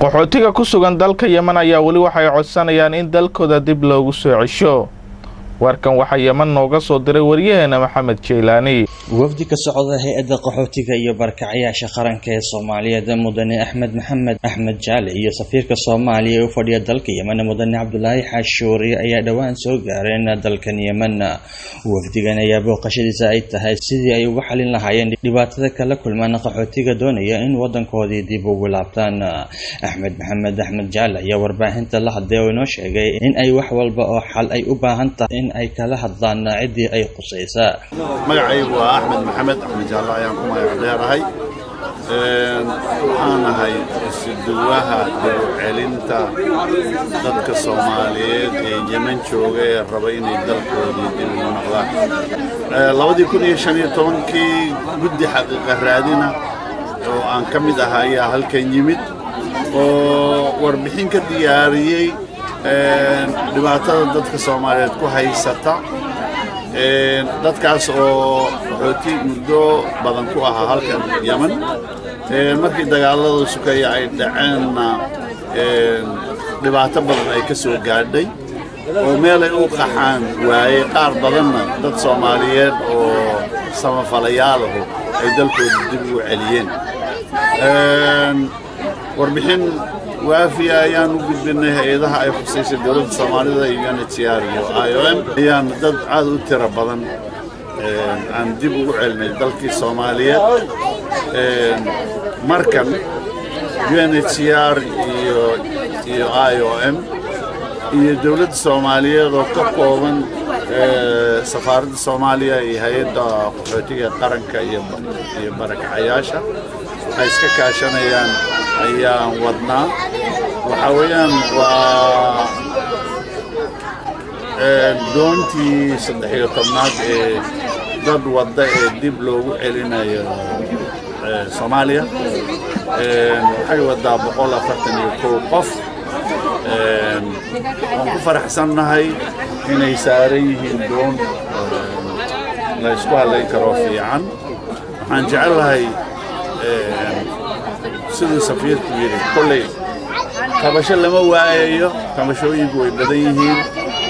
qaxootiga ku sugan dalka Yemen ayaa wali waxay codsanayaan in dalkooda dib loogu soo cesho. warkan waxa Yemen nooga soo diray wariyaheena Maxamed Jeylaani. wafdi ka socda hay'adda qaxootiga iyo barakacayaasha qaranka ee Soomaaliyeed mudane Axmed Maxamed Jaale iyo safiirka Soomaaliya ee u fadhiya dalka Yemen mudane Cabdullaahi Xashuuri ayaa dhawaan soo gaareen dalkan Yemen. wafdigan ayaa booqashadiisa ay tahay sidii ay uga xalin lahaayeen dhibaatada kala kulmaan qaxootiga doonaya in wadankoodii dib ugu laabtaan. Axmed Jaale ayaa warbaahinta la hadlay oo inoo sheegay in ay wax walba oo xal ay u baahan tahay in ay kala hadlaan cidii ay qusaysaa. magacaygu waa Axmed Jaale ayaan ku magacdheerahay waxaan ahay isduwaha dib u celinta dadka Soomaaliyeed ee Yemen jooga ee raba inay dalkoodii dib ugu noqdaan. 2015 guddi xaqiiqa raadina oo aan ka mid ahaa ayaa halkan yimid oo warbixin ka diyaariyay dhibaatada dadka Soomaaliyeed ku haysata dadkaas oo qaxooti muddo badan ku ahaa halkan Yemen markii dagaalada sukaya ay dhaceenna dhibaato badan ay ka soo gaadhay oo meel ay u qaxaan waayay qaar badanna dad Soomaaliyeed oo samafalayaal ah ay dalkooda dib u celiyeen. warbixin waafiya ayaan u gudbinay hay'adaha ay khusaysa dowladda Soomaalida iyo UNHCR iyo IOM ayaan dad aad u tiro badan aan dib ugu celinay dalkii Soomaaliyeed. markan UNHCR iyo IOM iyo dowladda Soomaaliyeed oo ka kooban safaaradda Soomaaliya iyo hay'adda qaxootiga qaranka iyo barakacayaasha ay iska kaashanayaan ayaan wadnaa. waxa weeyaan waa doontii 13aad ee dad wada ee dib loogu celinayo Soomaaliya. waxay wadaa 141 qof. waan ku faraxsanahay inay saaran yihiin doon la isku halayn karo fiican. waxaan jecelahay siduu safiirku yiri kolley kabasho lama waayayo, kabashooyinku way badan yihiin.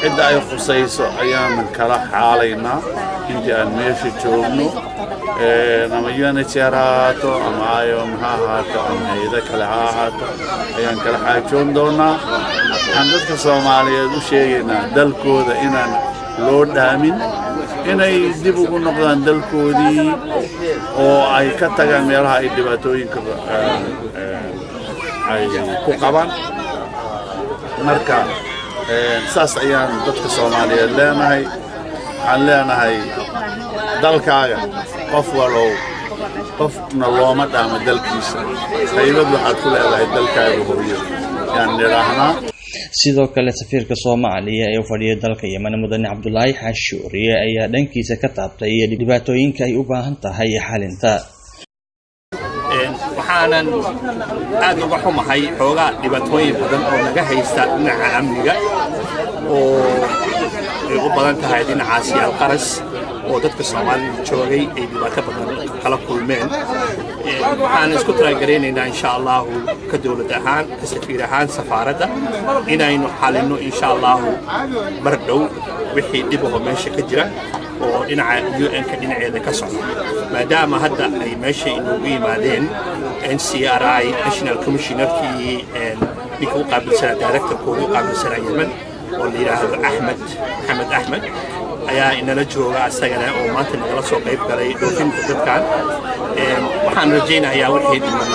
cidda ay khusayso ayaan kala xaalaynaa intii aan meesha joogno ama UNHCR ha ahaato ama IOM ha ahaato ama hay'ado kale ha ahaato ayaan kala xaajoon doonaa. waxaan dadka Soomaaliyeed u sheegaynaa dalkooda inaan loo dhaamin, inay dib ugu noqdaan dalkoodii oo ay ka tagaan meelaha ay dhibaatooyinka ay ku qabaan. marka saas ayaan dadka Soomaaliyeed leenahay. waxaan leenahay dalkaaga qof walow qofna looma dhaamo dalkiisa. qaybad waxaad ku leedahay dalkaaga hooyo yaan nidhaahnaa. sidoo kale safiirka Soomaaliya ee u fadhiya dalka Yemen mudane Cabdullaahi Xashuuri ayaa dhankiisa ka taabtay dhibaatooyinka ay u baahan tahay xalinta. waxaanan aad uga xumahay xoogaa dhibaatooyin badan oo naga haysta dhinaca amniga oo ay u badan tahay dhinacaasi Alqaras oo dadka Soomaaliyeed joogay ay dhibaato badan kala kulmeen. waxaan isku taageeraynaa insha Allah ka dowlad ahaan ka safiir ahaan safaaradda inaynu xalino insha Allah bardhow wixii dhib ah meesha ka jira oo dhinaca UN-ka dhinaceeda ka socda, maadaama hadda ay meesha inoogu yimaadeen NCRI National Commissioner-kii ninka u qaabilsanaa director-kooda u qaabilsanaa Yemen oo la yidhaahdo Axmed ayaa inala jooga asagana oo maanta nagala soo qayb galay dhoofinta dadkan. waxaan rajaynayaa wixii dhiman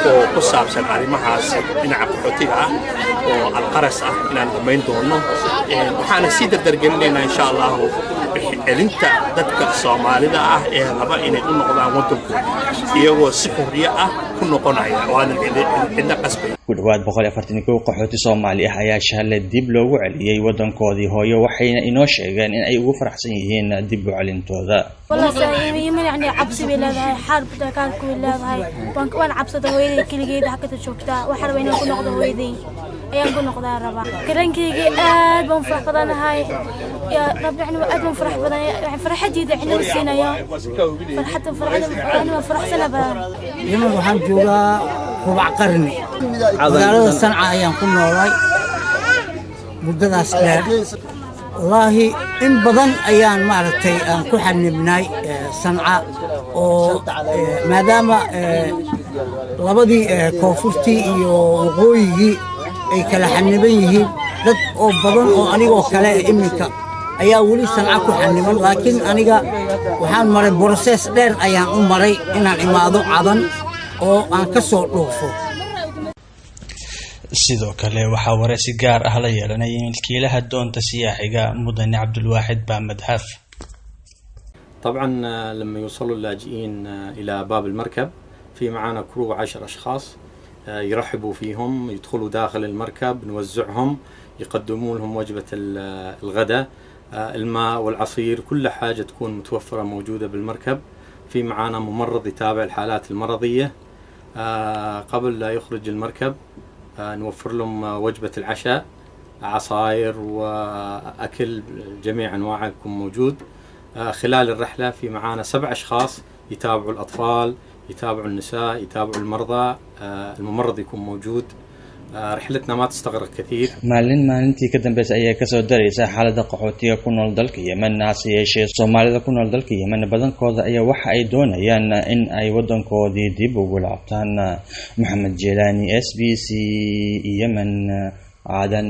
oo ku saabsan arrimahaas dhinaca qaxootiga ah oo Alqaras ah inaan dhammayn doono. waxaana sii dardargelinaynaa insha Allah celinta dadka Soomaalida ah ee raba inay u noqdaan wadankooda iyagoo si xorriye ah ku noqonaya oo aan cidna qasbay. ku dhawaad 141 qaxooti Soomaali ah ayaa shalay dib loogu celiyay wadankoodii hooyo, waxayna inoo sheegeen in ay ugu faraxsan yihiin dib u celintooda. Yemen yani cabsi bay leedahay, xarb dagaalku way leedahay. waan cabsada hooyaday kaligeeda halka joogtaa. waxaan rabaa inaan ku noqdo hooyaday ayaan ku noqdaa rabaa. karankeyga aad baan farax badanahay. يا رب يعني أدم فرح بدنا يعني فرحة جديدة إحنا نسينا يا فرحة أنا فرح سنة بدنا يوم الحمد لله ربع قرن magaalada Sanca ayaan ku noolahay muddadaas dheer والله إن بدن أيام مارتي كحن بناي صنعاء وما دام لبدي كوفرتي وغوي أي كلا حنبيه ضد أو بدن أو أنا وكلا إمك أيا ولي صنعاء كحن من لكن أنا وحان مري بروسيس دير أيام مري إن العمادو عضن أو أنكسر روفو sidoo kale waxa wareysi gaar ah la yeelanay milkiilaha doonta siyaaxiga mudane Cabdulwaaxid Baamed Xaf. طبعا لما يوصلوا اللاجئين الى باب المركب في معانا كرو 10 اشخاص يرحبوا فيهم يدخلوا داخل المركب نوزعهم يقدموا لهم وجبة الغداء الماء والعصير كل حاجة تكون متوفرة موجودة بالمركب. في معانا ممرض يتابع الحالات المرضية قبل لا يخرج المركب نوفر لهم وجبة العشاء عصائر وأكل جميع أنواعه يكون موجود. خلال الرحلة في معانا 7 أشخاص يتابعوا الأطفال يتابعوا النساء يتابعوا المرضى الممرض يكون موجود. رحلتنا ما تستغرق كثير. maalintii ka dambeysay ayaa ka soo daraysa xaaladda qaxootiga ku nool dalka Yemen hase yeeshee Soomaalida ku nool dalka Yemen badankooda ayaa waxa ay doonayaan in ay wadankoodii dib ugu laabtaan. Maxamed Jeelani SBC Yemen Adan.